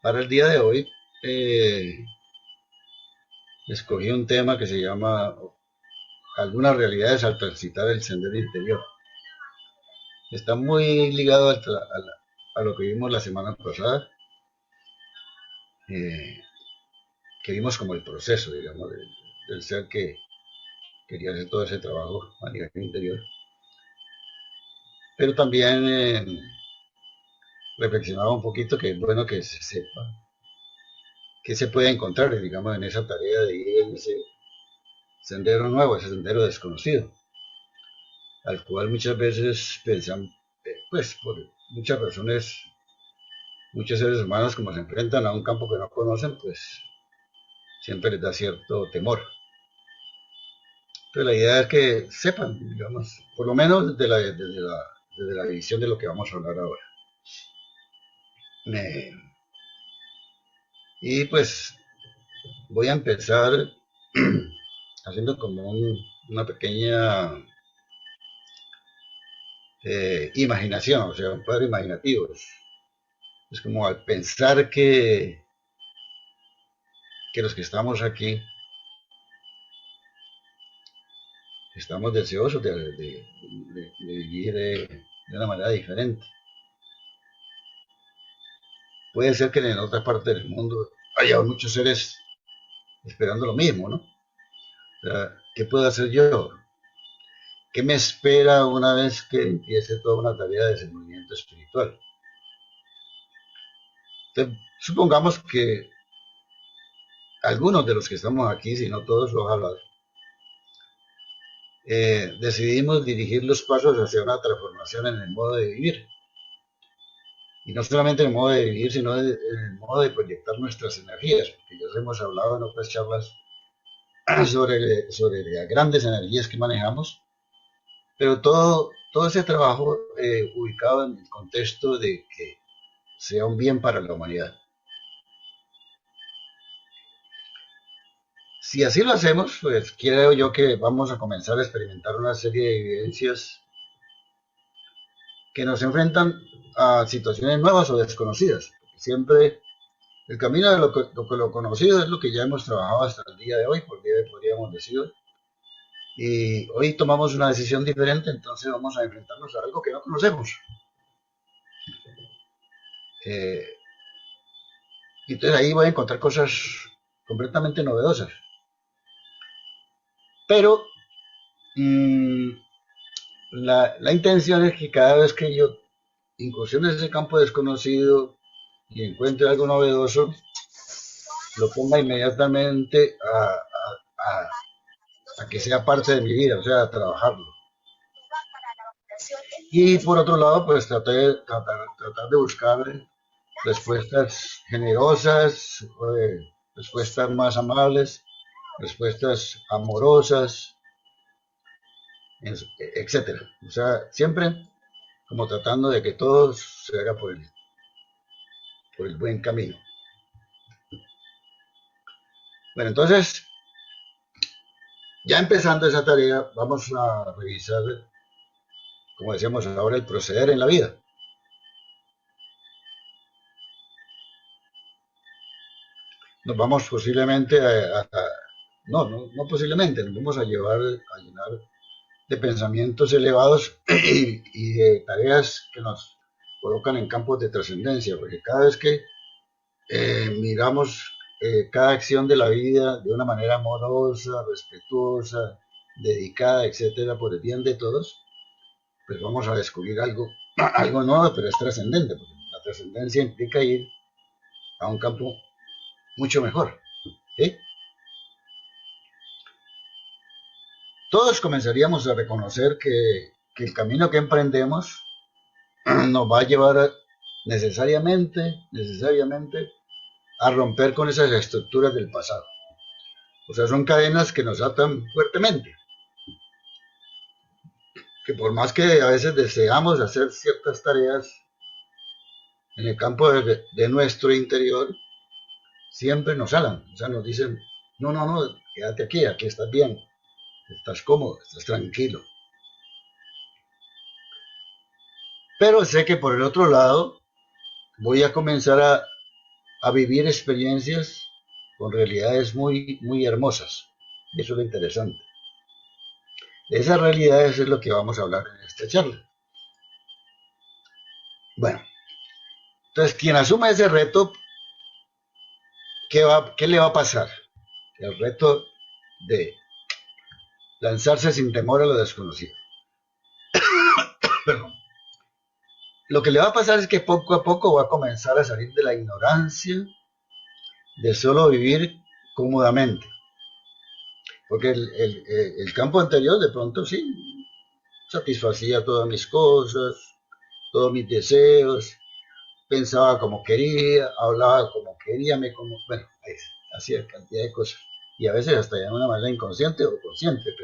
Para el día de hoy, escogí un tema que se llama Algunas realidades al transitar el sendero interior. Está muy ligado a lo que vimos la semana pasada, eh, que vimos como el proceso, digamos, del ser que quería hacer todo ese trabajo a nivel interior. Pero también reflexionaba un poquito que es bueno que se sepa qué se puede encontrar, digamos, en esa tarea de ir en ese sendero nuevo, ese sendero desconocido, al cual muchas veces pensan, pues por muchas razones, muchos seres humanos como se enfrentan a un campo que no conocen, pues siempre les da cierto temor. Entonces la idea es que sepan, digamos, por lo menos desde la visión de lo que vamos a hablar ahora. Eh, y pues voy a empezar haciendo como una pequeña imaginación, o sea, un cuadro imaginativo. Es como al pensar que los que estamos aquí estamos deseosos de vivir de una manera diferente. Puede ser que en otra parte del mundo haya muchos seres esperando lo mismo, ¿no? O sea, ¿qué puedo hacer yo? ¿Qué me espera una vez que empiece toda una tarea de desenvolvimiento espiritual? Entonces, supongamos que algunos de los que estamos aquí, si no todos, ojalá, decidimos dirigir los pasos hacia una transformación en el modo de vivir. Y no solamente en el modo de vivir, sino en el modo de proyectar nuestras energías, porque ya hemos hablado en otras charlas sobre las grandes energías que manejamos, pero todo ese trabajo ubicado en el contexto de que sea un bien para la humanidad. Si así lo hacemos, pues creo yo que vamos a comenzar a experimentar una serie de evidencias que nos enfrentan a situaciones nuevas o desconocidas. Porque siempre el camino de lo conocido es lo que ya hemos trabajado hasta el día de hoy, podríamos decir. Y hoy tomamos una decisión diferente, entonces vamos a enfrentarnos a algo que no conocemos. Eh, y entonces ahí voy a encontrar cosas completamente novedosas. Pero mmm, la intención es que cada vez que yo incursione en ese campo desconocido y encuentre algo novedoso, lo ponga inmediatamente a que sea parte de mi vida, o sea, a trabajarlo. Y por otro lado, pues tratar de buscar respuestas generosas, respuestas más amables, respuestas amorosas, etcétera. O sea, siempre como tratando de que todo se haga por el buen camino. Bueno, entonces, ya empezando esa tarea, vamos a revisar, como decíamos ahora, el proceder en la vida. Nos vamos posiblemente no posiblemente, nos vamos a llenar de pensamientos elevados y de tareas que nos colocan en campos de trascendencia, porque cada vez que miramos cada acción de la vida de una manera amorosa, respetuosa, dedicada, etcétera, por el bien de todos, pues vamos a descubrir algo, algo nuevo, pero es trascendente, porque la trascendencia implica ir a un campo mucho mejor. ¿Sí? Todos comenzaríamos a reconocer que el camino que emprendemos nos va a llevar necesariamente a romper con esas estructuras del pasado. O sea, son cadenas que nos atan fuertemente, que por más que a veces deseamos hacer ciertas tareas en el campo de nuestro interior, siempre nos jalan, o sea, nos dicen, no, quédate aquí estás bien, estás cómodo, estás tranquilo. Pero sé que por el otro lado voy a comenzar a vivir experiencias con realidades muy, muy hermosas. Y eso es lo interesante. De esas realidades es lo que vamos a hablar en esta charla. Bueno, entonces quien asuma ese reto, ¿qué le va a pasar? El reto de lanzarse sin temor a lo desconocido. Perdón. Lo que le va a pasar es que poco a poco va a comenzar a salir de la ignorancia de solo vivir cómodamente. Porque el campo anterior de pronto sí satisfacía todas mis cosas, todos mis deseos, pensaba como quería, hablaba como quería, bueno, hacía cantidad de cosas. Y a veces hasta de una manera inconsciente o consciente,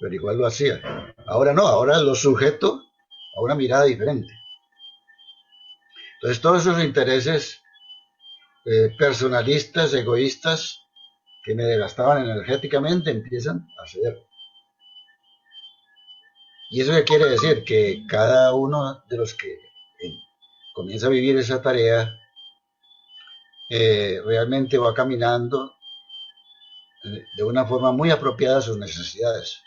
pero igual lo hacía. Ahora no, ahora lo sujeto a una mirada diferente. Entonces todos esos intereses personalistas, egoístas, que me desgastaban energéticamente, empiezan a ceder. Y eso quiere decir que cada uno de los que comienza a vivir esa tarea realmente va caminando de una forma muy apropiada a sus necesidades.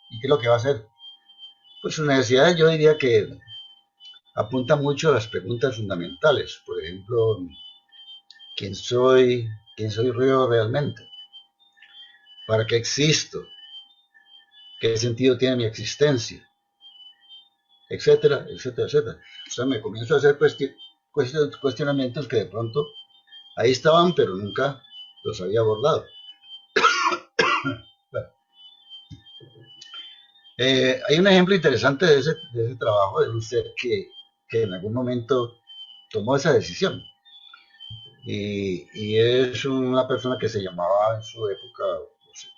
¿Y qué es lo que va a hacer? Pues sus necesidades yo diría que apunta mucho a las preguntas fundamentales. Por ejemplo, ¿quién soy? ¿Quién soy yo realmente? ¿Para qué existo? ¿Qué sentido tiene mi existencia? Etcétera, etcétera, etcétera. O sea, me comienzo a hacer cuestionamientos que de pronto ahí estaban, pero nunca los había abordado. Bueno, hay un ejemplo interesante de ese trabajo de un ser que en algún momento tomó esa decisión. Y es una persona que se llamaba en su época,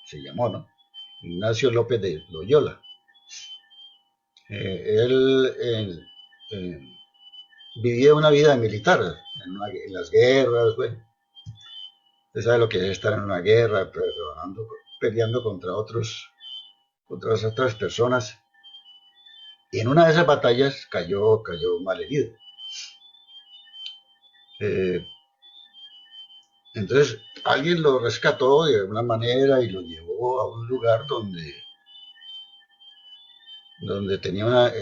se llamó, ¿no? Ignacio López de Loyola. Él vivía una vida militar, en las guerras, bueno. Usted sabe lo que es estar en una guerra, peleando contra otras personas. Y en una de esas batallas cayó mal herido. Entonces alguien lo rescató de alguna manera y lo llevó a un lugar donde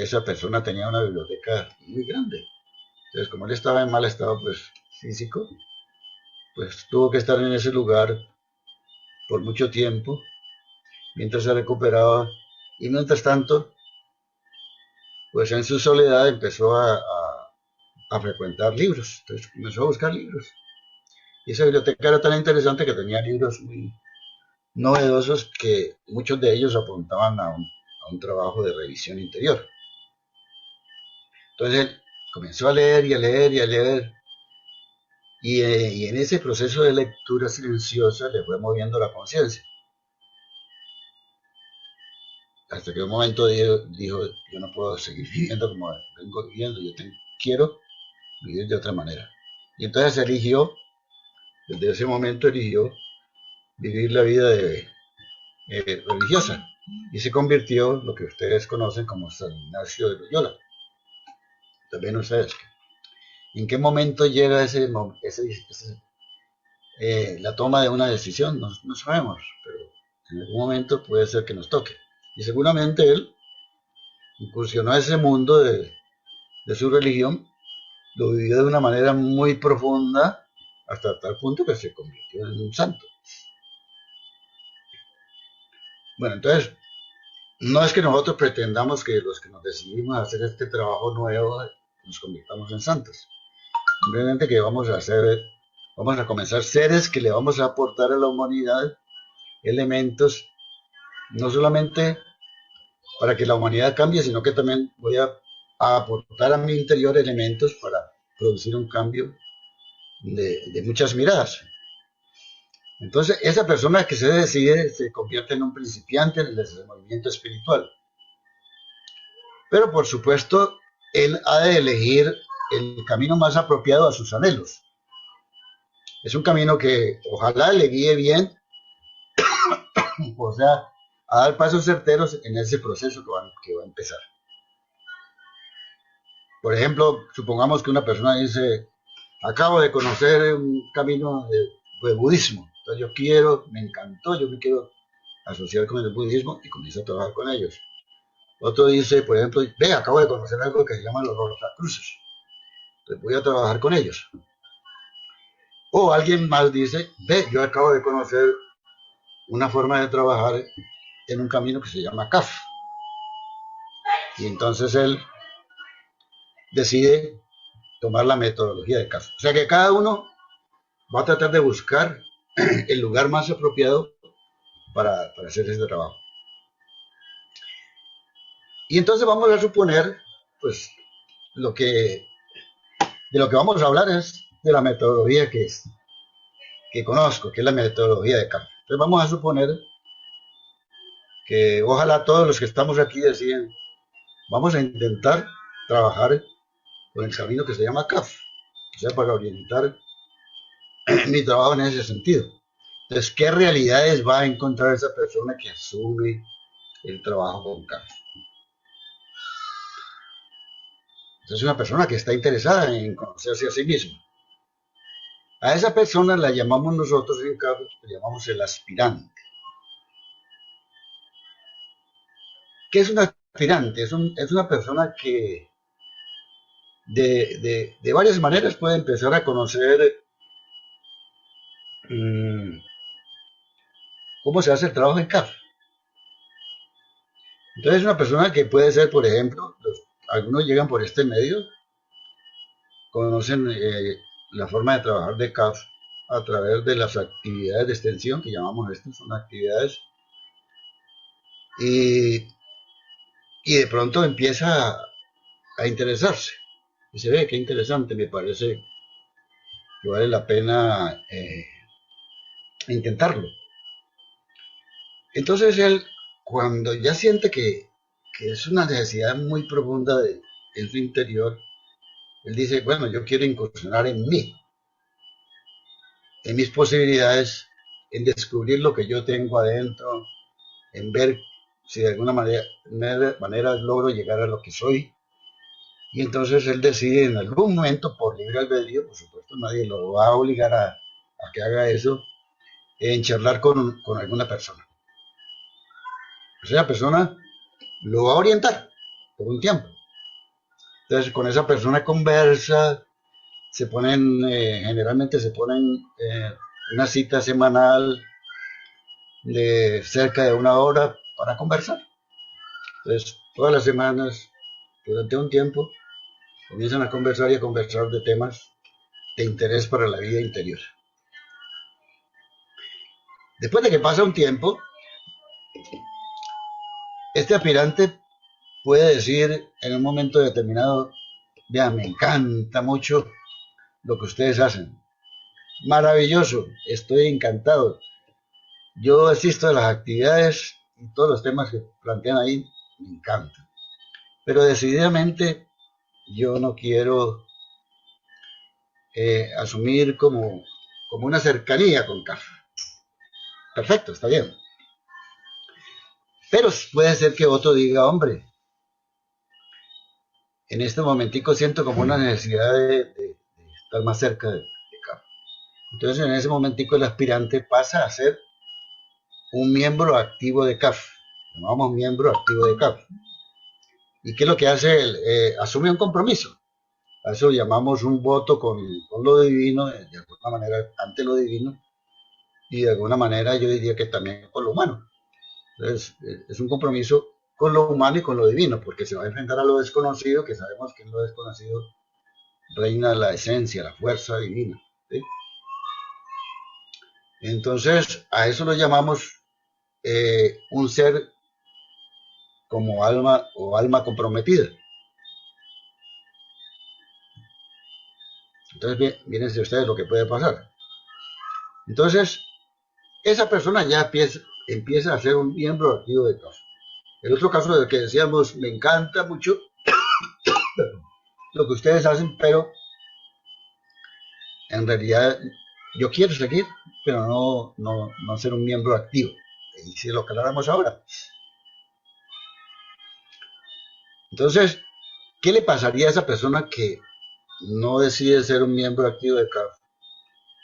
esa persona tenía una biblioteca muy grande. Entonces, como él estaba en mal estado pues, físico, pues tuvo que estar en ese lugar por mucho tiempo, mientras se recuperaba, y mientras tanto, pues en su soledad empezó a frecuentar libros. Entonces comenzó a buscar libros. Y esa biblioteca era tan interesante que tenía libros muy novedosos que muchos de ellos apuntaban a un trabajo de revisión interior. Entonces él comenzó a leer y a leer y a leer, y en ese proceso de lectura silenciosa le fue moviendo la conciencia. Hasta que un momento dijo, yo no puedo seguir viviendo como vengo viviendo, quiero vivir de otra manera. Y entonces desde ese momento eligió vivir la vida religiosa, y se convirtió en lo que ustedes conocen como San Ignacio de Loyola. También ustedes. ¿En qué momento llega la toma de una decisión? No sabemos, pero en algún momento puede ser que nos toque. Y seguramente él incursionó a ese mundo de su religión, lo vivió de una manera muy profunda, hasta tal punto que se convirtió en un santo. Bueno, entonces, no es que nosotros pretendamos que los que nos decidimos a hacer este trabajo nuevo nos convirtamos en santos. Simplemente que vamos a comenzar seres que le vamos a aportar a la humanidad elementos, no solamente para que la humanidad cambie, sino que también voy a aportar a mi interior elementos para producir un cambio de muchas miradas. Entonces, esa persona que se decide se convierte en un principiante en el desenvolvimiento espiritual. Pero, por supuesto, él ha de elegir el camino más apropiado a sus anhelos. Es un camino que ojalá le guíe bien, o sea, a dar pasos certeros en ese proceso que va a empezar. Por ejemplo, supongamos que una persona dice, acabo de conocer un camino de budismo, entonces yo quiero, me encantó, yo me quiero asociar con el budismo y comienzo a trabajar con ellos. Otro dice, por ejemplo, ve, acabo de conocer algo que se llama los Rosacruces, entonces voy a trabajar con ellos. O alguien más dice, ve, yo acabo de conocer una forma de trabajar en un camino que se llama CAF. Y entonces él decide tomar la metodología de CAF. O sea que cada uno va a tratar de buscar el lugar más apropiado para hacer ese trabajo. Y entonces vamos a suponer, pues, de lo que vamos a hablar es de la metodología que conozco, que es la metodología de CAF. Entonces vamos a suponer que ojalá todos los que estamos aquí deciden, vamos a intentar trabajar con el camino que se llama CAF, o sea, para orientar mi trabajo en ese sentido. Entonces, ¿qué realidades va a encontrar esa persona que asume el trabajo con CAF? Es una persona que está interesada en conocerse a sí misma. A esa persona la llamamos nosotros en CAF, le llamamos el aspirante. ¿Qué es un aspirante? Es una persona que de varias maneras puede empezar a conocer cómo se hace el trabajo en CAF. Entonces, una persona que puede ser, por ejemplo, algunos llegan por este medio, conocen la forma de trabajar de CAF a través de las actividades de extensión, que llamamos estas, son actividades, y, y de pronto empieza a interesarse. Y se ve, qué interesante, me parece que vale la pena intentarlo. Entonces él, cuando ya siente que es una necesidad muy profunda en su interior, él dice, bueno, yo quiero incursionar en mí, en mis posibilidades, en descubrir lo que yo tengo adentro, en ver si de alguna manera logro llegar a lo que soy. Y entonces él decide en algún momento, por libre albedrío, por supuesto nadie lo va a obligar a que haga eso, en charlar con alguna persona. Pues esa persona lo va a orientar por un tiempo. Entonces con esa persona conversa, generalmente se ponen una cita semanal de cerca de una hora para conversar. Entonces todas las semanas, durante un tiempo, comienzan a conversar y a conversar de temas de interés para la vida interior. Después de que pasa un tiempo, este aspirante puede decir en un momento determinado, vea, me encanta mucho lo que ustedes hacen. Maravilloso, estoy encantado. Yo asisto a las actividades y todos los temas que plantean ahí me encantan. Pero decididamente yo no quiero asumir como una cercanía con CAF. Perfecto, está bien. Pero puede ser que otro diga, hombre, en este momentico siento como una necesidad de estar más cerca de CAF. Entonces en ese momentico el aspirante pasa a ser un miembro activo de CAF. Llamamos miembro activo de CAF. ¿Y qué es lo que hace él? Asume un compromiso. A eso llamamos un voto con lo divino, de alguna manera ante lo divino, y de alguna manera yo diría que también con lo humano. Entonces, es un compromiso con lo humano y con lo divino, porque se va a enfrentar a lo desconocido, que sabemos que en lo desconocido reina la esencia, la fuerza divina. ¿Sí? Entonces, a eso lo llamamos un ser como alma o alma comprometida. Entonces, mírense ustedes lo que puede pasar. Entonces, esa persona ya empieza a ser un miembro activo de CAF. El otro caso del que decíamos, me encanta mucho lo que ustedes hacen, pero en realidad yo quiero seguir, pero no ser un miembro activo. Y si lo aclaramos ahora. Entonces, ¿qué le pasaría a esa persona que no decide ser un miembro activo de CAF,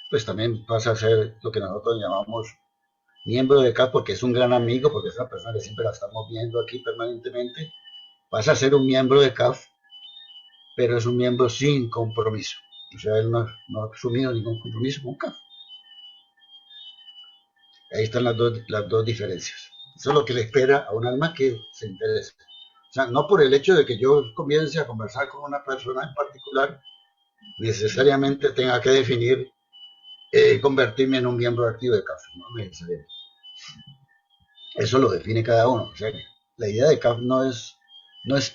pues también pasa a ser lo que nosotros llamamos miembro de CAF, porque es un gran amigo, porque es una persona que siempre la estamos viendo aquí permanentemente, pasa a ser un miembro de CAF, pero es un miembro sin compromiso. O sea, él no ha asumido ningún compromiso con CAF. Ahí están las dos diferencias. Eso es lo que le espera a un alma que se interese. O sea, no por el hecho de que yo comience a conversar con una persona en particular, necesariamente tenga que definir convertirme en un miembro activo de CAF. No necesariamente. Eso lo define cada uno. O sea, la idea de CAF no es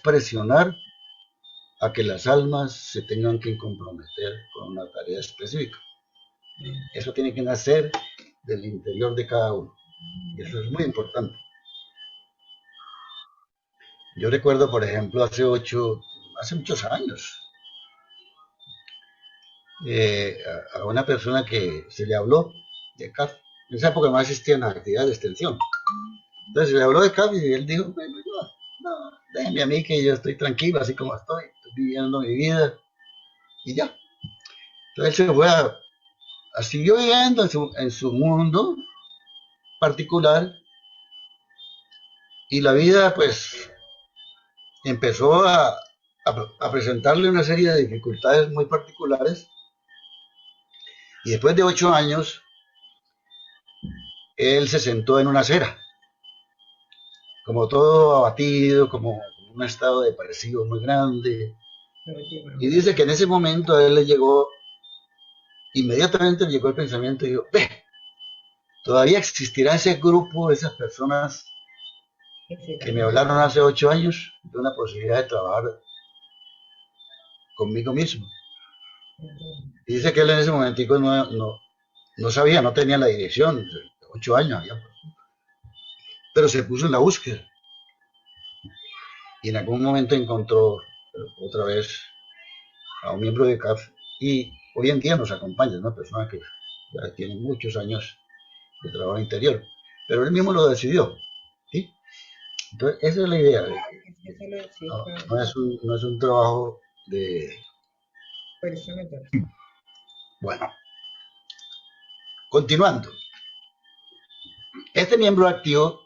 presionar a que las almas se tengan que comprometer con una tarea específica. Eso tiene que nacer del interior de cada uno. Y eso es muy importante. Yo recuerdo, por ejemplo, hace muchos años, a una persona que se le habló de CAF. En esa época no existían actividades de extensión. Entonces se le habló de CAF y él dijo, no, déjenme a mí que yo estoy tranquilo así como estoy viviendo mi vida y ya. Entonces él se fue siguió viviendo en su mundo particular y la vida pues empezó a presentarle una serie de dificultades muy particulares y después de 8 años él se sentó en una acera, como todo abatido, como un estado depresivo muy grande. Y dice que en ese momento a él le llegó, inmediatamente le llegó el pensamiento y dijo, ve, todavía existirá ese grupo, esas personas que me hablaron hace 8 años de una posibilidad de trabajar conmigo mismo. Y dice que él en ese momentico no sabía, no tenía la dirección, 8 años ya, pero se puso en la búsqueda y en algún momento encontró otra vez a un miembro de CAF y hoy en día nos acompaña, una persona que ya tiene muchos años de trabajo interior, pero él mismo lo decidió, ¿sí? Entonces esa es la idea, no es un trabajo de... Bueno, continuando, este miembro activo,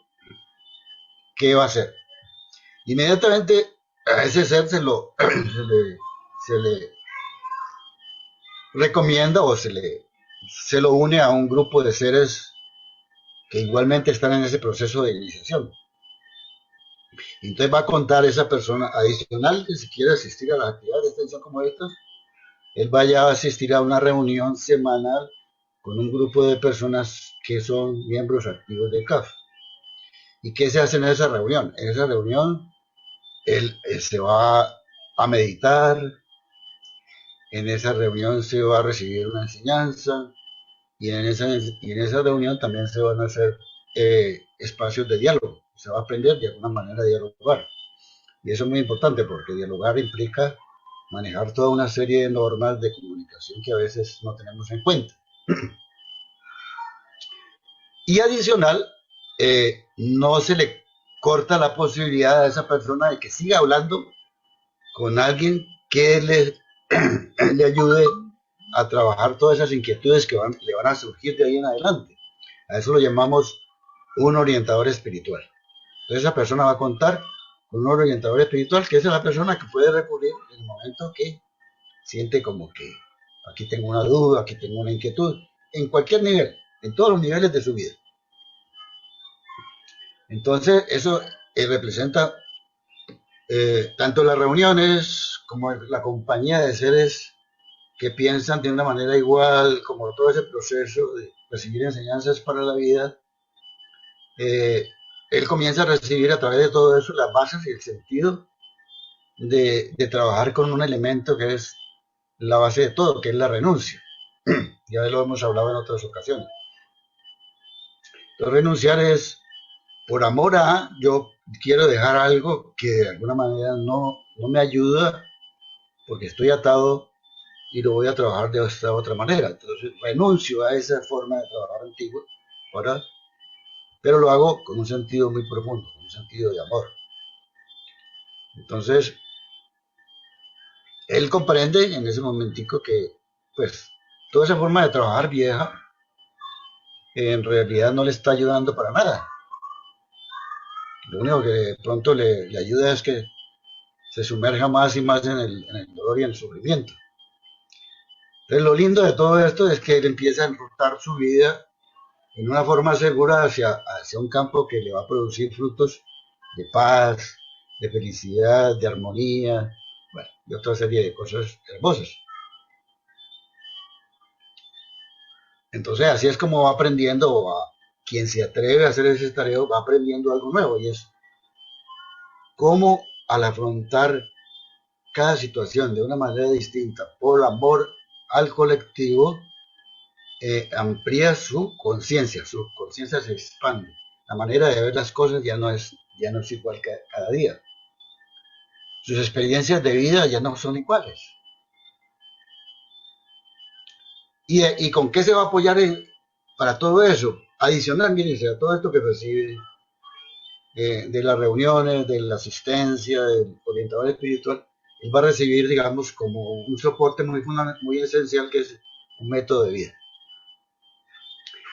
¿qué va a hacer? Inmediatamente a ese ser se le recomienda o se lo une a un grupo de seres que igualmente están en ese proceso de iniciación. Entonces va a contar esa persona adicional que si quiere asistir a las actividades de extensión como estas, él vaya a asistir a una reunión semanal con un grupo de personas que son miembros activos de CAF. ¿Y qué se hace en esa reunión? En esa reunión él se va a meditar, en esa reunión se va a recibir una enseñanza y en esa reunión también se van a hacer espacios de diálogo. Se va a aprender de alguna manera a dialogar. Y eso es muy importante porque dialogar implica manejar toda una serie de normas de comunicación que a veces no tenemos en cuenta. Y adicional, no se le corta la posibilidad a esa persona de que siga hablando con alguien que le ayude a trabajar todas esas inquietudes que le van a surgir de ahí en adelante. A eso lo llamamos un orientador espiritual. Entonces esa persona va a contar con un orientador espiritual, que es la persona que puede recurrir en el momento que siente como que aquí tengo una duda, aquí tengo una inquietud, en cualquier nivel, en todos los niveles de su vida. Entonces eso representa tanto las reuniones como la compañía de seres que piensan de una manera igual, como todo ese proceso de recibir enseñanzas para la vida. Él comienza a recibir a través de todo eso las bases y el sentido de trabajar con un elemento que es la base de todo, que es la renuncia. Ya lo hemos hablado en otras ocasiones. Entonces, renunciar es por amor a, yo quiero dejar algo que de alguna manera no me ayuda porque estoy atado y lo voy a trabajar de esta otra manera. Entonces, renuncio a esa forma de trabajar antigua, pero lo hago con un sentido muy profundo, con un sentido de amor. Entonces, él comprende en ese momentico que, pues, toda esa forma de trabajar vieja, en realidad no le está ayudando para nada. Lo único que de pronto le ayuda es que se sumerja más y más en el dolor y en el sufrimiento. Entonces, lo lindo de todo esto es que él empieza a enrutar su vida en una forma segura hacia un campo que le va a producir frutos de paz, de felicidad, de armonía, bueno, y otra serie de cosas hermosas. Entonces, así es como va aprendiendo, o a quien se atreve a hacer ese tareo va aprendiendo algo nuevo, y es cómo al afrontar cada situación de una manera distinta por amor al colectivo, amplía su conciencia se expande. La manera de ver las cosas ya no es igual que cada día. Sus experiencias de vida ya no son iguales. ¿Y con qué se va a apoyar para todo eso? Adicional, miren, a todo esto que recibe de las reuniones, de la asistencia, del orientador espiritual, él va a recibir, digamos, como un soporte muy esencial, que es un método de vida.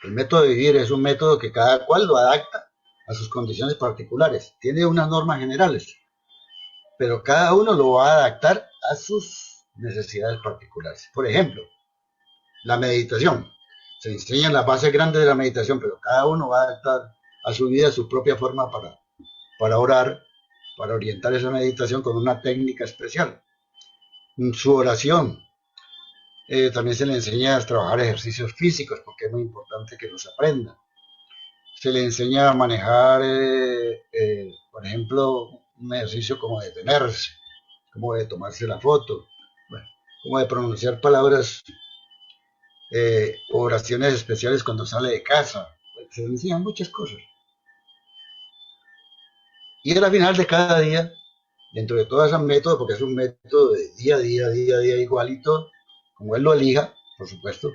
El método de vivir es un método que cada cual lo adapta a sus condiciones particulares. Tiene unas normas generales, pero cada uno lo va a adaptar a sus necesidades particulares. Por ejemplo, la meditación. Se enseñan las bases grandes de la meditación, pero cada uno va a adaptar a su vida su propia forma para orar, para orientar esa meditación con una técnica especial. Su oración. También se le enseña a trabajar ejercicios físicos, porque es muy importante que los aprenda. Se le enseña a manejar, por ejemplo, un ejercicio como de detenerse, como de tomarse la foto, bueno, como de pronunciar palabras, oraciones especiales cuando sale de casa. Se le enseñan muchas cosas. Y al final de cada día, dentro de todos esos métodos, porque es un método de día a día igualito, como él lo elija, por supuesto,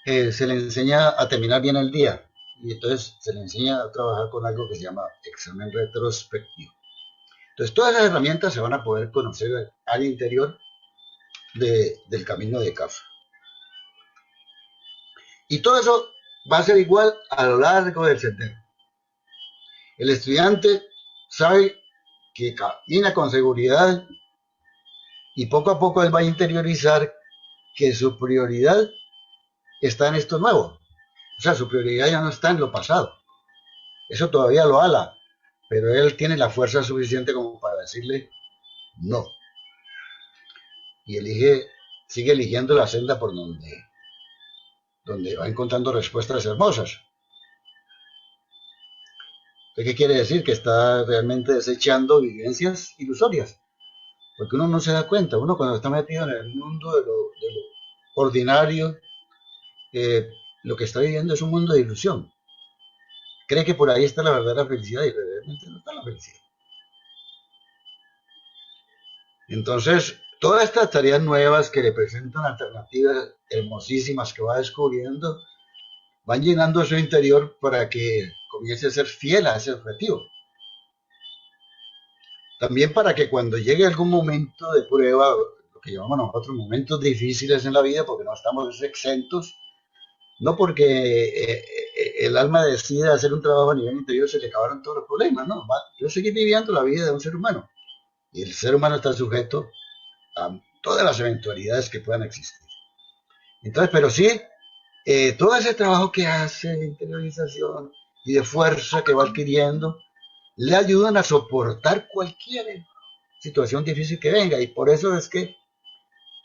se le enseña a terminar bien el día. Y entonces se le enseña a trabajar con algo que se llama examen retrospectivo. Entonces todas esas herramientas se van a poder conocer al interior del camino de Kafka. Y todo eso va a ser igual a lo largo del sendero. El estudiante sabe que camina con seguridad y poco a poco él va a interiorizar que su prioridad está en esto nuevo. O sea, su prioridad ya no está en lo pasado. Eso todavía lo ala, pero él tiene la fuerza suficiente como para decirle no. Y sigue eligiendo la senda por donde va encontrando respuestas hermosas. ¿Qué quiere decir? Que está realmente desechando vivencias ilusorias. Porque uno no se da cuenta, uno cuando está metido en el mundo de lo ordinario, lo que está viviendo es un mundo de ilusión. Cree que por ahí está la verdadera felicidad y realmente no está la felicidad. Entonces, todas estas tareas nuevas que le presentan alternativas hermosísimas que va descubriendo, van llenando su interior para que comience a ser fiel a ese objetivo. También para que cuando llegue algún momento de prueba, lo que llamamos nosotros momentos difíciles en la vida, porque no estamos exentos, no porque el alma decida hacer un trabajo a nivel interior se le acabaron todos los problemas, no, yo seguir viviendo la vida de un ser humano. Y el ser humano está sujeto a todas las eventualidades que puedan existir. Entonces, pero sí, todo ese trabajo que hace de interiorización y de fuerza que va adquiriendo, le ayudan a soportar cualquier situación difícil que venga, y por eso es que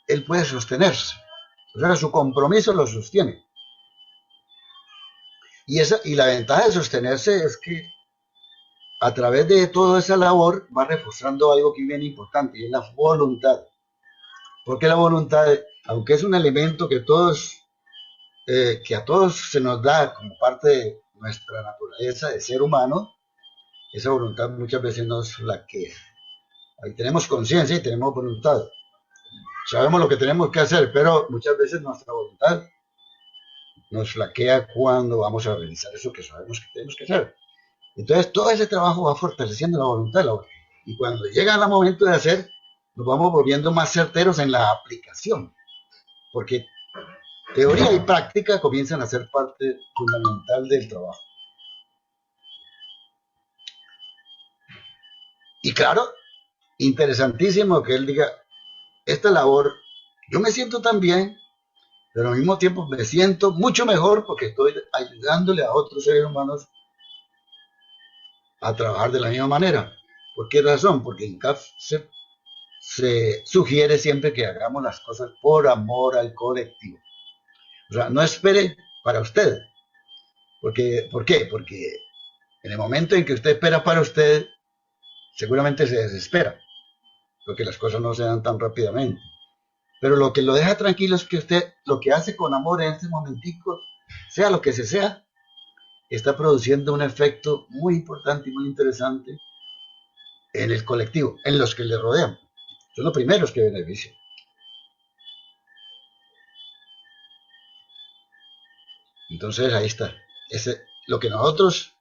él puede sostenerse. O sea, su compromiso lo sostiene. Y la ventaja de sostenerse es que a través de toda esa labor va reforzando algo que es bien importante, y es la voluntad. Porque la voluntad, aunque es un elemento que a todos se nos da como parte de nuestra naturaleza de ser humano, esa voluntad muchas veces nos flaquea. Ahí tenemos conciencia y tenemos voluntad. Sabemos lo que tenemos que hacer, pero muchas veces nuestra voluntad nos flaquea cuando vamos a realizar eso que sabemos que tenemos que hacer. Entonces todo ese trabajo va fortaleciendo la voluntad. Y cuando llega el momento de hacer, nos vamos volviendo más certeros en la aplicación, porque teoría y práctica comienzan a ser parte fundamental del trabajo. Y claro, interesantísimo que él diga, esta labor, yo me siento tan bien, pero al mismo tiempo me siento mucho mejor porque estoy ayudándole a otros seres humanos a trabajar de la misma manera. ¿Por qué razón? Porque en CAF se sugiere siempre que hagamos las cosas por amor al colectivo. O sea, no espere para usted. ¿Por qué? Porque en el momento en que usted espera para usted, seguramente se desespera, porque las cosas no se dan tan rápidamente. Pero lo que lo deja tranquilo es que usted lo que hace con amor en este momentico, sea lo que se sea, está produciendo un efecto muy importante y muy interesante en el colectivo, en los que le rodean. Son los primeros que benefician. Entonces ahí está. Lo que nosotros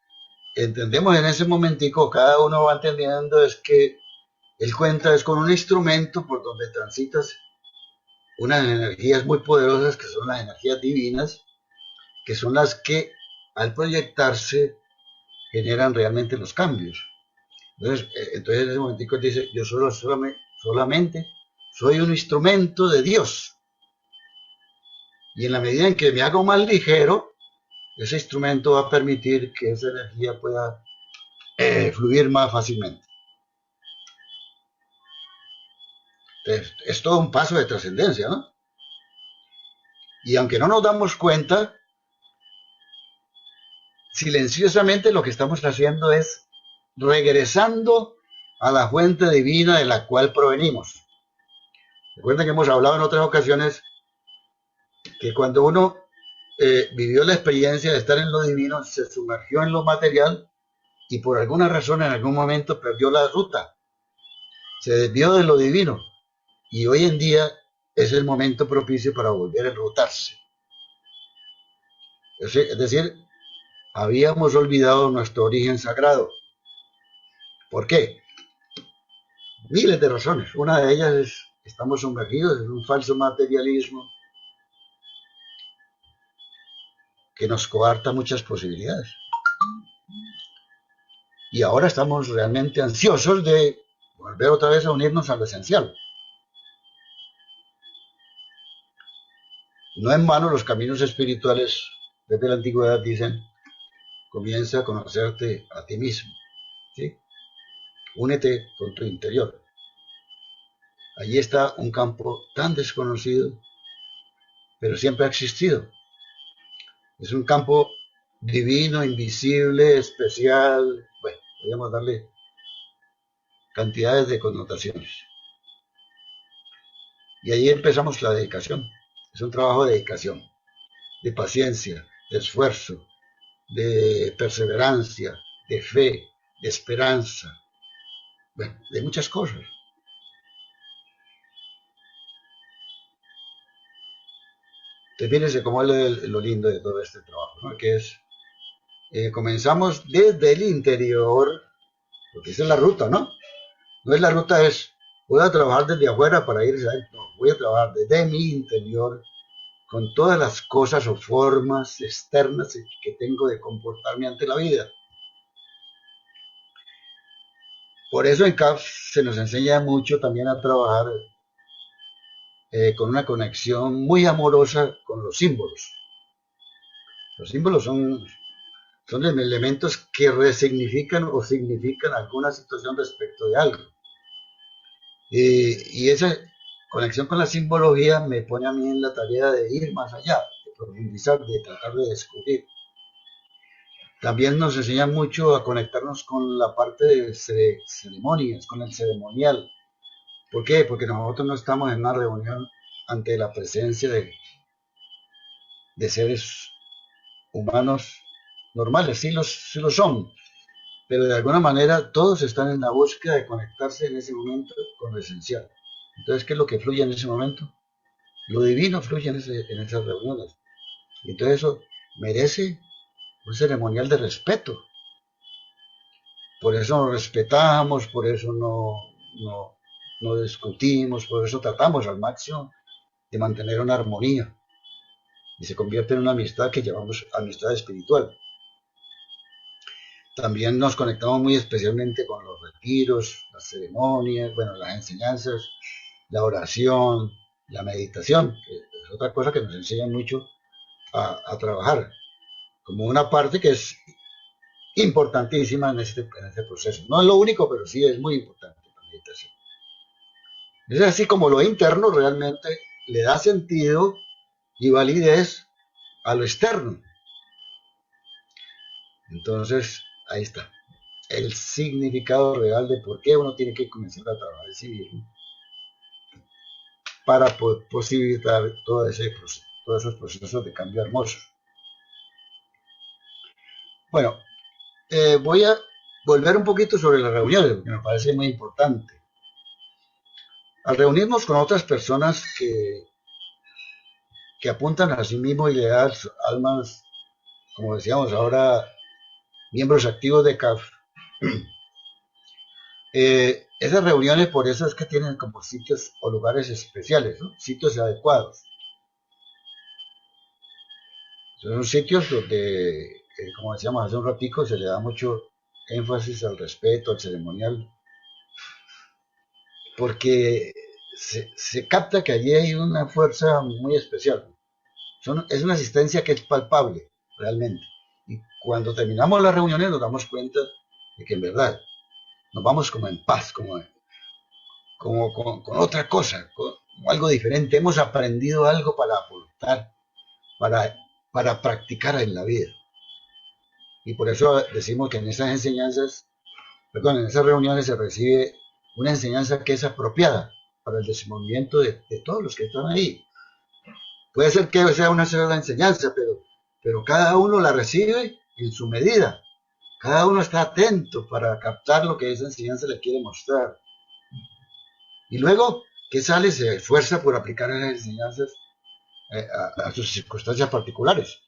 entendemos en ese momentico, cada uno va entendiendo es que él cuenta es con un instrumento por donde transitas unas energías muy poderosas que son las energías divinas, que son las que al proyectarse generan realmente los cambios. Entonces en ese momentico él dice, yo solamente soy un instrumento de Dios. Y en la medida en que me hago más ligero, ese instrumento va a permitir que esa energía pueda fluir más fácilmente. Entonces, es todo un paso de trascendencia, ¿no? Y aunque no nos damos cuenta, silenciosamente lo que estamos haciendo es regresando a la fuente divina de la cual provenimos. Recuerden que hemos hablado en otras ocasiones que cuando uno vivió la experiencia de estar en lo divino, se sumergió en lo material y por alguna razón en algún momento perdió la ruta, se desvió de lo divino y hoy en día es el momento propicio para volver a enrutarse. Es decir, habíamos olvidado nuestro origen sagrado. ¿Por qué? Miles de razones. Una de ellas es que estamos sumergidos en un falso materialismo que nos coarta muchas posibilidades. Y ahora estamos realmente ansiosos de volver otra vez a unirnos a lo esencial. No en vano los caminos espirituales desde la antigüedad dicen, comienza a conocerte a ti mismo, ¿sí? Únete con tu interior. Allí está un campo tan desconocido, pero siempre ha existido. Es un campo divino, invisible, especial, bueno, podríamos darle cantidades de connotaciones. Y ahí empezamos la dedicación. Es un trabajo de dedicación, de paciencia, de esfuerzo, de perseverancia, de fe, de esperanza, bueno, de muchas cosas. Entonces, fíjense cómo es lo lindo de todo este trabajo, ¿no? Que es, comenzamos desde el interior, porque esa es la ruta, ¿no? No es la ruta, es, voy a trabajar desde afuera para irse a no, voy a trabajar desde mi interior, con todas las cosas o formas externas que tengo de comportarme ante la vida. Por eso en CAF se nos enseña mucho también a trabajar con una conexión muy amorosa con los símbolos. Los símbolos son elementos que resignifican o significan alguna situación respecto de algo. Y esa conexión con la simbología me pone a mí en la tarea de ir más allá, de profundizar, de tratar de descubrir. También nos enseña mucho a conectarnos con la parte de ceremonias, con el ceremonial. ¿Por qué? Porque nosotros no estamos en una reunión ante la presencia de seres humanos normales, sí lo son, pero de alguna manera todos están en la búsqueda de conectarse en ese momento con lo esencial. Entonces, ¿qué es lo que fluye en ese momento? Lo divino fluye en esas reuniones. Y entonces eso merece un ceremonial de respeto. Por eso nos respetamos, por eso no no discutimos, por eso tratamos al máximo de mantener una armonía y se convierte en una amistad que llamamos amistad espiritual. También nos conectamos muy especialmente con los retiros, las ceremonias, bueno, las enseñanzas, la oración, la meditación, que es otra cosa que nos enseña mucho a trabajar, como una parte que es importantísima en este proceso. No es lo único, pero sí es muy importante la meditación. Es así como lo interno realmente le da sentido y validez a lo externo. Entonces, ahí está. El significado real de por qué uno tiene que comenzar a trabajar en sí mismo para posibilitar todos esos procesos de cambio hermosos. Bueno, voy a volver un poquito sobre las reuniones, porque me parece muy importante. Al reunirnos con otras personas que apuntan a sí mismos y le dan almas, como decíamos ahora, miembros activos de CAF, esas reuniones por eso es que tienen como sitios o lugares especiales, ¿no? Sitios adecuados. Son sitios donde, como decíamos hace un ratico, se le da mucho énfasis al respeto, al ceremonial, porque se capta que allí hay una fuerza muy especial. Es una asistencia que es palpable, realmente. Y cuando terminamos las reuniones nos damos cuenta de que en verdad nos vamos como en paz, con otra cosa, con algo diferente. Hemos aprendido algo para aportar, para, para practicar en la vida. Y por eso decimos que en esas enseñanzas, perdón, en esas reuniones se recibe una enseñanza que es apropiada para el desenvolvimiento de todos los que están ahí. Puede ser que sea una sola enseñanza, pero cada uno la recibe en su medida. Cada uno está atento para captar lo que esa enseñanza le quiere mostrar. Y luego, ¿qué sale? Se esfuerza por aplicar esas enseñanzas a sus circunstancias particulares.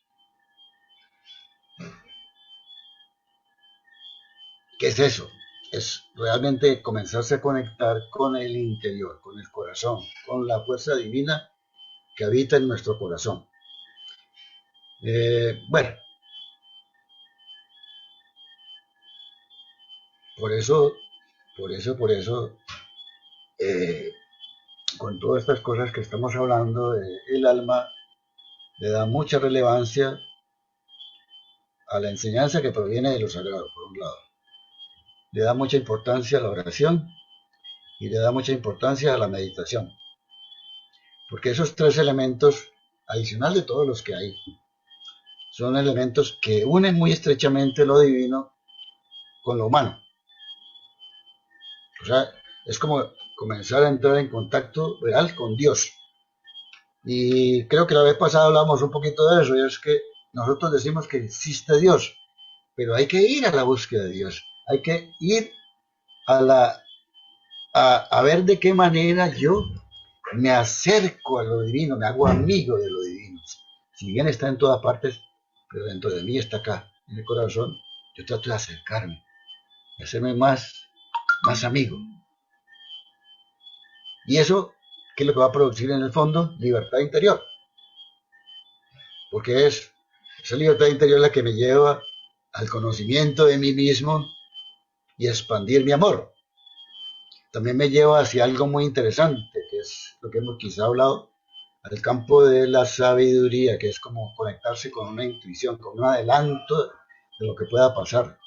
¿Qué es eso? Es realmente comenzarse a conectar con el interior, con el corazón, con la fuerza divina que habita en nuestro corazón. Bueno, por eso, eh, con todas estas cosas que estamos hablando, el alma le da mucha relevancia a la enseñanza que proviene de lo sagrado, por un lado. Le da mucha importancia a la oración y le da mucha importancia a la meditación. Porque esos tres elementos, adicional de todos los que hay, son elementos que unen muy estrechamente lo divino con lo humano. O sea, es como comenzar a entrar en contacto real con Dios. Y creo que la vez pasada hablamos un poquito de eso, y es que nosotros decimos que existe Dios, pero hay que ir a la búsqueda de Dios. Hay que ir a ver de qué manera yo me acerco a lo divino, me hago amigo de lo divino. Si bien está en todas partes, pero dentro de mí está acá, en el corazón, yo trato de acercarme, de hacerme más amigo. Y eso, ¿qué es lo que va a producir en el fondo? Libertad interior. Porque es esa libertad interior la que me lleva al conocimiento de mí mismo y a expandir mi amor. También me lleva hacia algo muy interesante, que es lo que hemos quizá hablado, al campo de la sabiduría, que es como conectarse con una intuición, con un adelanto de lo que pueda pasar,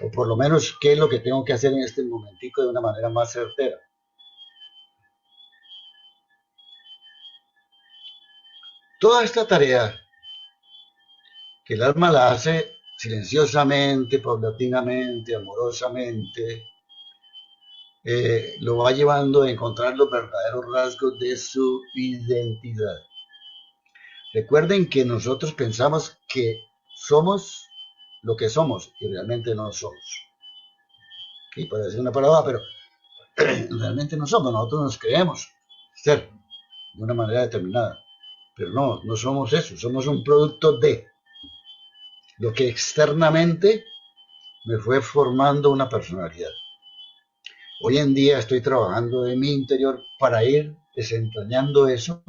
o por lo menos qué es lo que tengo que hacer en este momentico de una manera más certera. Toda esta tarea que el alma la hace silenciosamente, paulatinamente, amorosamente, lo va llevando a encontrar los verdaderos rasgos de su identidad. Recuerden que nosotros pensamos que somos lo que somos y realmente no somos. ¿Sí? Puede ser una palabra, pero realmente no somos. Nosotros nos creemos ser de una manera determinada. Pero no somos eso. Somos un producto de lo que externamente me fue formando una personalidad. Hoy en día estoy trabajando en mi interior para ir desentrañando eso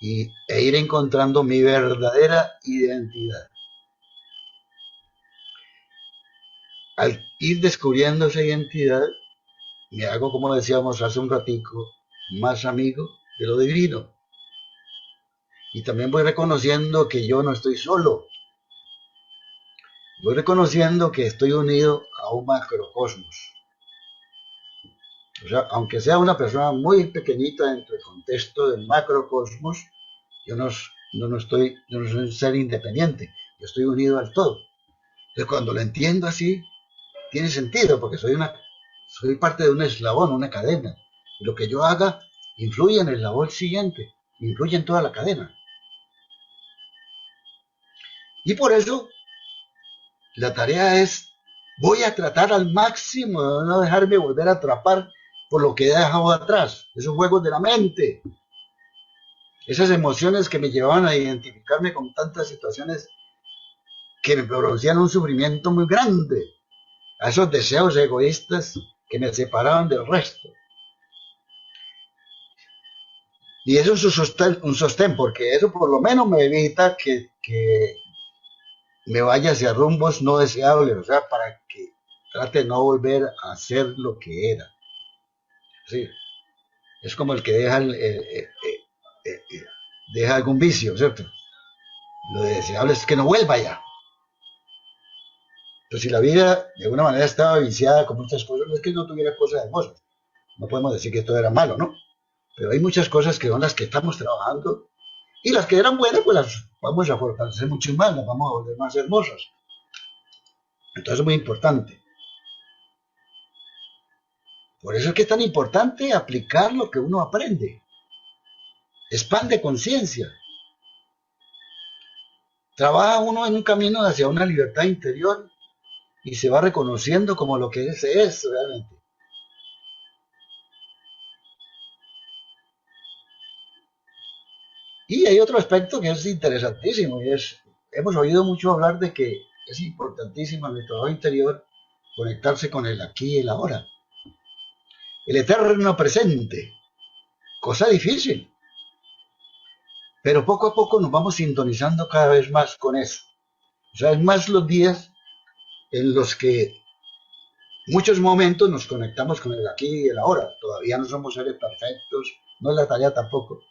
e ir encontrando mi verdadera identidad. Al ir descubriendo esa identidad, me hago, como decíamos hace un ratico, más amigo de lo divino. Y también voy reconociendo que yo no estoy solo. Voy reconociendo que estoy unido a un macrocosmos. O sea, aunque sea una persona muy pequeñita dentro del contexto del macrocosmos, yo no soy un ser independiente, yo estoy unido al todo. Entonces, cuando lo entiendo así, tiene sentido, porque soy parte de un eslabón, una cadena. Y lo que yo haga influye en el eslabón siguiente, influye en toda la cadena. Y por eso la tarea es, voy a tratar al máximo de no dejarme volver a atrapar por lo que he dejado atrás, esos juegos de la mente, esas emociones que me llevaban a identificarme con tantas situaciones que me producían un sufrimiento muy grande, a esos deseos egoístas que me separaban del resto. Y eso es un sostén, porque eso por lo menos me evita que me vaya hacia rumbos no deseables, o sea, para que trate de no volver a ser lo que era. Sí, es como el que deja algún vicio, ¿cierto? Lo deseable es que no vuelva ya. Pero si la vida de alguna manera estaba viciada con muchas cosas, no es que no tuviera cosas hermosas. No podemos decir que todo era malo, ¿no? Pero hay muchas cosas que son las que estamos trabajando y las que eran buenas, pues las vamos a fortalecer mucho más, las vamos a volver más hermosas. Entonces es muy importante. Por eso es que es tan importante aplicar lo que uno aprende. Expande conciencia. Trabaja uno en un camino hacia una libertad interior y se va reconociendo como lo que es realmente. Y hay otro aspecto que es interesantísimo y es, hemos oído mucho hablar de que es importantísimo en el trabajo interior conectarse con el aquí y el ahora. El eterno presente, cosa difícil, pero poco a poco nos vamos sintonizando cada vez más con eso. O sea, es más los días en los que muchos momentos nos conectamos con el aquí y el ahora. Todavía no somos seres perfectos, no es la tarea tampoco,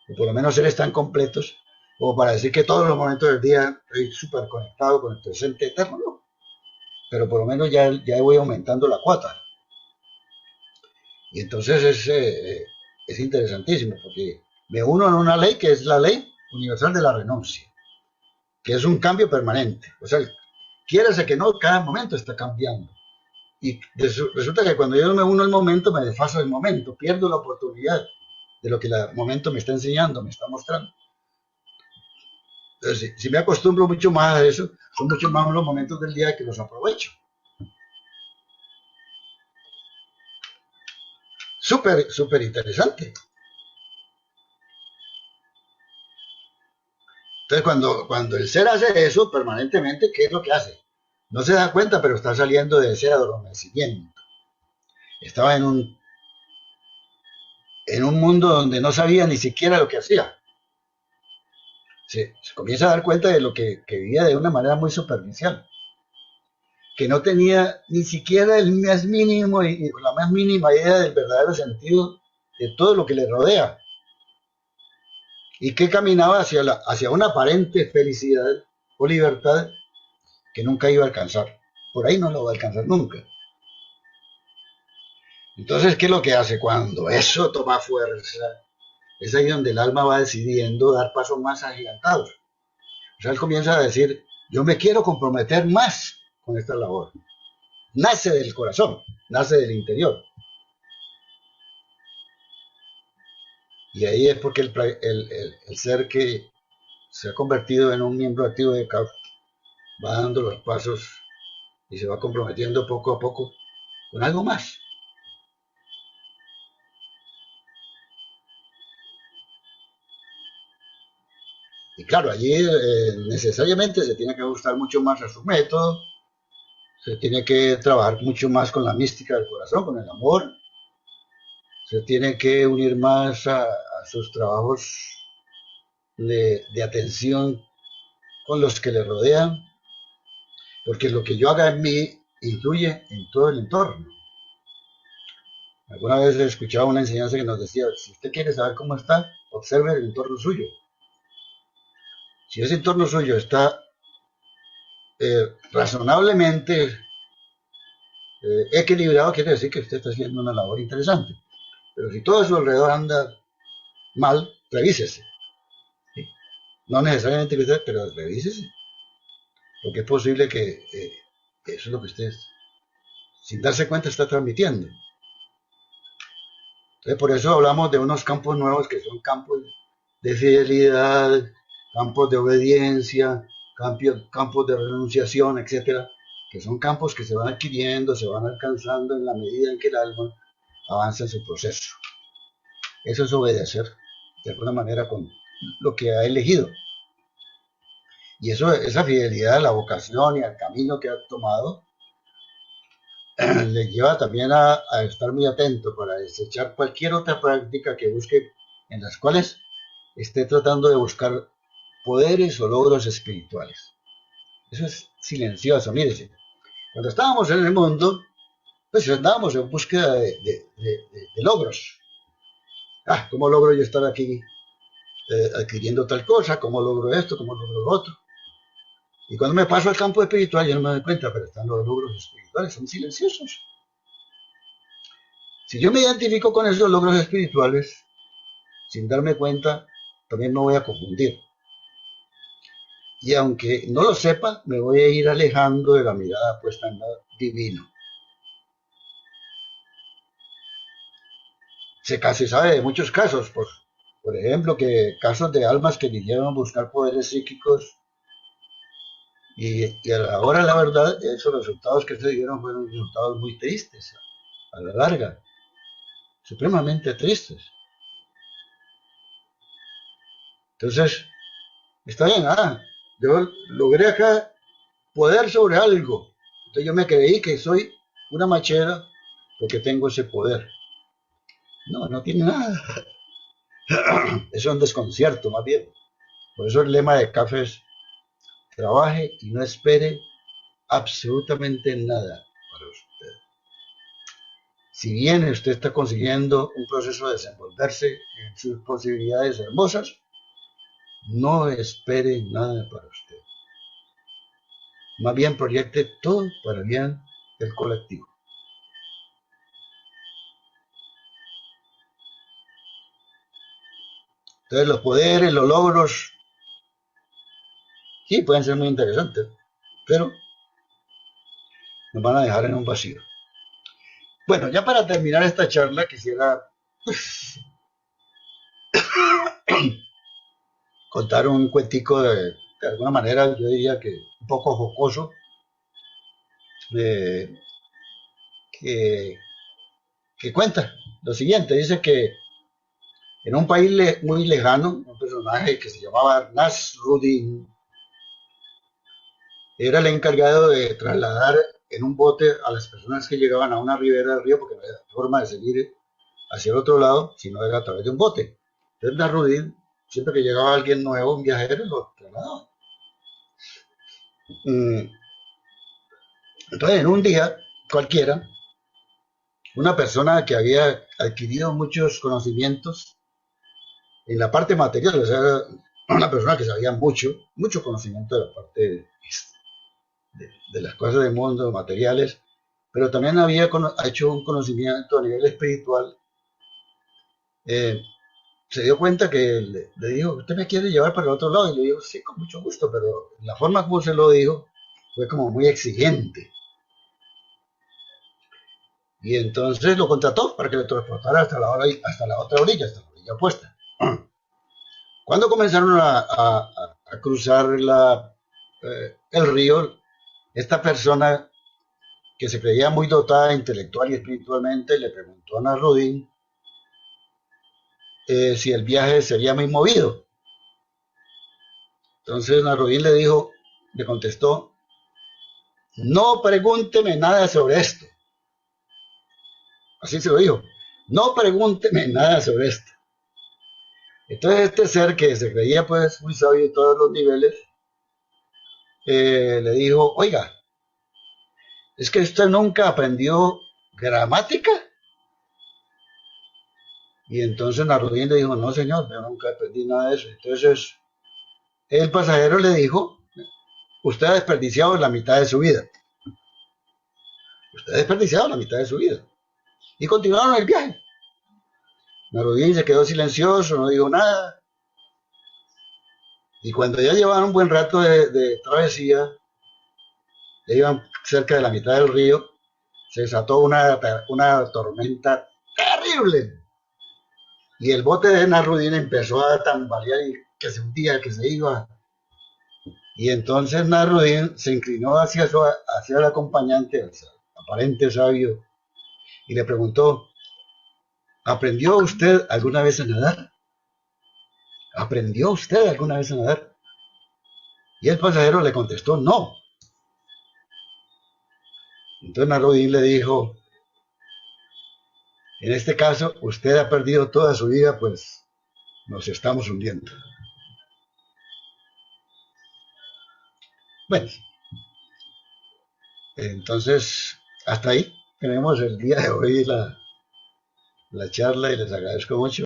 o por lo menos seres tan completos como para decir que todos los momentos del día estoy súper conectado con el presente eterno, ¿no? Pero por lo menos ya voy aumentando la cuota. Y entonces es interesantísimo porque me uno en una ley que es la ley universal de la renuncia, que es un cambio permanente. O sea, quiérase que no, cada momento está cambiando. Y resulta que cuando yo me uno al momento, me desfaso del momento, pierdo la oportunidad de lo que el momento me está enseñando, me está mostrando. Entonces, si me acostumbro mucho más a eso, son mucho más los momentos del día que los aprovecho. Súper, súper interesante. Entonces, cuando el ser hace eso permanentemente, ¿qué es lo que hace? No se da cuenta, pero está saliendo de ese adormecimiento. Estaba en un mundo donde no sabía ni siquiera lo que hacía. Se comienza a dar cuenta de lo que vivía de una manera muy superficial, que no tenía ni siquiera el más mínimo y la más mínima idea del verdadero sentido de todo lo que le rodea, y que caminaba hacia una aparente felicidad o libertad que nunca iba a alcanzar. Por ahí no lo va a alcanzar nunca. Entonces, ¿qué es lo que hace? Cuando eso toma fuerza, es ahí donde el alma va decidiendo dar pasos más agigantados. O sea, él comienza a decir, yo me quiero comprometer más con esta labor. Nace del corazón, nace del interior. Y ahí es porque el ser que se ha convertido en un miembro activo de CAF va dando los pasos y se va comprometiendo poco a poco con algo más. Y claro, allí necesariamente se tiene que ajustar mucho más a su método, Se tiene que trabajar mucho más con la mística del corazón, con el amor. Se tiene que unir más a sus trabajos de atención con los que le rodean, porque lo que yo haga en mí influye en todo el entorno. Alguna vez he escuchado una enseñanza que nos decía, si usted quiere saber cómo está, observe el entorno suyo. Si ese entorno suyo está razonablemente equilibrado, quiere decir que usted está haciendo una labor interesante. Pero si todo a su alrededor anda mal, revísese. ¿Sí? No necesariamente que usted, pero revísese. Porque es posible que eso es lo que usted, sin darse cuenta, está transmitiendo. Entonces, por eso hablamos de unos campos nuevos que son campos de fidelidad, campos de obediencia, campos de renunciación, etcétera, que son campos que se van adquiriendo, se van alcanzando en la medida en que el alma avanza en su proceso. Eso es obedecer, de alguna manera, con lo que ha elegido. Y eso, esa fidelidad a la vocación y al camino que ha tomado, le lleva también a estar muy atento para desechar cualquier otra práctica que busque, en las cuales esté tratando de buscar poderes o logros espirituales. Eso es silencioso, mírese. Cuando estábamos en el mundo, pues andábamos en búsqueda de logros. ¿Cómo logro yo estar aquí adquiriendo tal cosa? ¿Cómo logro esto? ¿Cómo logro lo otro? Y cuando me paso al campo espiritual, yo no me doy cuenta, pero están los logros espirituales, son silenciosos. Si yo me identifico con esos logros espirituales, sin darme cuenta, también me voy a confundir. Y aunque no lo sepa, me voy a ir alejando de la mirada puesta en lo divino. Se sabe de muchos casos, por ejemplo, que casos de almas que vinieron a buscar poderes psíquicos y a la hora, la verdad, esos resultados que se dieron fueron resultados muy tristes, a la larga, supremamente tristes. Entonces, está bien, yo logré acá poder sobre algo. Entonces yo me creí que soy una machera porque tengo ese poder. No, no tiene nada. Eso es un desconcierto, más bien. Por eso el lema de CAFE es: trabaje y no espere absolutamente nada para usted. Si bien usted está consiguiendo un proceso de desenvolverse en sus posibilidades hermosas, no espere nada para usted. Más bien proyecte todo para el bien del colectivo. Entonces los poderes, los logros, sí, pueden ser muy interesantes, pero nos van a dejar en un vacío. Bueno, ya para terminar esta charla quisiera contar un cuentico de alguna manera, yo diría que un poco jocoso, eh, que, que cuenta lo siguiente. Dice que en un país muy lejano, un personaje que se llamaba Nasruddin era el encargado de trasladar en un bote a las personas que llegaban a una ribera del río, porque no había forma de seguir hacia el otro lado si no era a través de un bote. Entonces Nasruddin, siempre que llegaba alguien nuevo, un viajero, lo trasladaba. Entonces, en un día cualquiera, una persona que había adquirido muchos conocimientos en la parte material, o sea, una persona que sabía mucho conocimiento de la parte de las cosas del mundo, materiales, pero también había hecho un conocimiento a nivel espiritual. Se dio cuenta que le dijo: usted me quiere llevar para el otro lado, y le dijo: sí, con mucho gusto, pero la forma como se lo dijo fue como muy exigente. Y entonces lo contrató para que le transportara hasta la otra orilla, hasta la orilla opuesta. Cuando comenzaron a cruzar el río, esta persona que se creía muy dotada intelectual y espiritualmente le preguntó a Nasruddin si el viaje sería muy movido. Entonces Nasruddin le contestó no pregúnteme nada sobre esto. Así se lo dijo, no pregúnteme nada sobre esto. Entonces este ser que se creía pues muy sabio de todos los niveles, le dijo, oiga, ¿es que usted nunca aprendió gramática? Y entonces Narudín le dijo, no señor, yo nunca aprendí nada de eso. Entonces el pasajero le dijo, usted ha desperdiciado la mitad de su vida. Usted ha desperdiciado la mitad de su vida. Y continuaron el viaje. Narudín se quedó silencioso, no dijo nada. Y cuando ya llevaban un buen rato de travesía, ya iban cerca de la mitad del río, se desató una tormenta terrible. Y el bote de Narudín empezó a tambalear y que se hundía, que se iba. Y entonces Narudín se inclinó hacia el acompañante, el aparente sabio, y le preguntó, ¿aprendió usted alguna vez a nadar? ¿Aprendió usted alguna vez a nadar? Y el pasajero le contestó, no. Entonces Narudín le dijo, en este caso, usted ha perdido toda su vida, pues nos estamos hundiendo. Bueno, entonces, hasta ahí tenemos el día de hoy la charla y les agradezco mucho.